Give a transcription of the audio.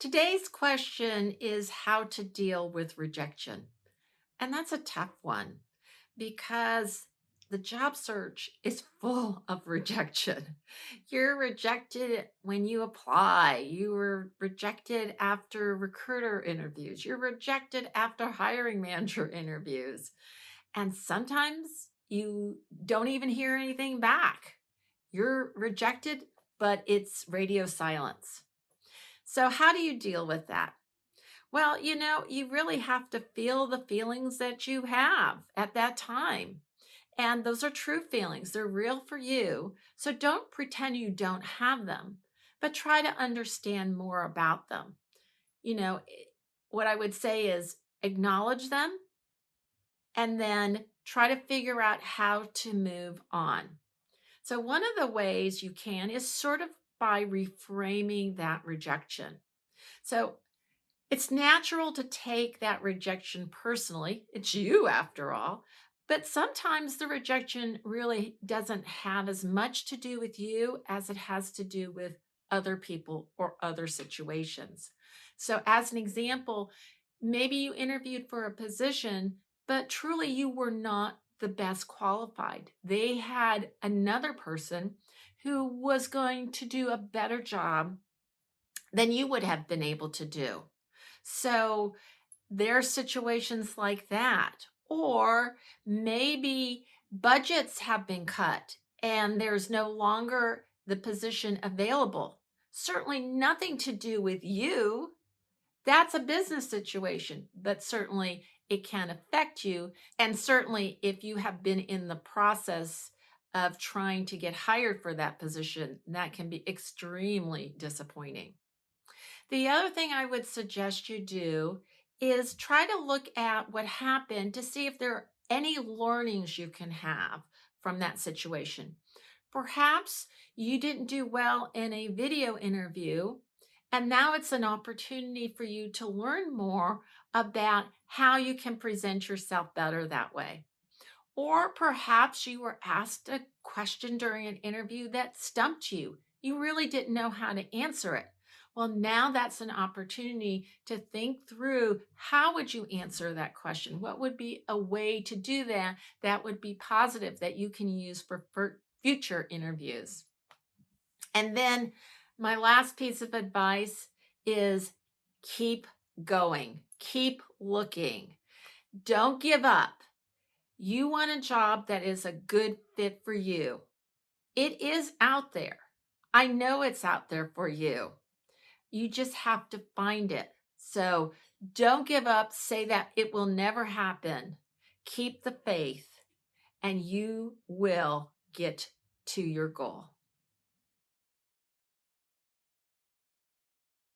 Today's question is how to deal with rejection. And that's a tough one because the job search is full of rejection. You're rejected when you apply, you were rejected after recruiter interviews, you're rejected after hiring manager interviews. And sometimes you don't even hear anything back. You're rejected, but it's radio silence. So, how do you deal with that? Well, you really have to feel the feelings that you have at that time. And those are true feelings, they're real for you. So don't pretend you don't have them, but try to understand more about them. You know, i- what I would say is acknowledge them and then try to figure out how to move on. So, one of the ways you can is sort of by reframing that rejection. So, it's natural to take that rejection personally. It's you, after all. But sometimes the rejection really doesn't have as much to do with you as it has to do with other people or other situations. So, as an example, maybe you interviewed for a position, but truly you were not the best qualified. They had another person who was going to do a better job than you would have been able to do. So there are situations like that. Or maybe budgets have been cut and there's no longer the position available. Certainly nothing to do with you. That's a business situation, but certainly it can affect you. And certainly if you have been in the process of trying to get hired for that position, that can be extremely disappointing. The other thing I would suggest you do is try to look at what happened to see if there are any learnings you can have from that situation. Perhaps you didn't do well in a video interview, and now it's an opportunity for you to learn more about how you can present yourself better that way. Or perhaps you were asked a question during an interview that stumped you. You really didn't know how to answer it. Well, now that's an opportunity to think through how would you answer that question? What would be a way to do that that would be positive that you can use for future interviews? And then my last piece of advice is keep going, keep looking. Don't give up. You want a job that is a good fit for you. It is out there. I know it's out there for you. You just have to find it. So don't give up. Say that it will never happen. Keep the faith, and you will get to your goal.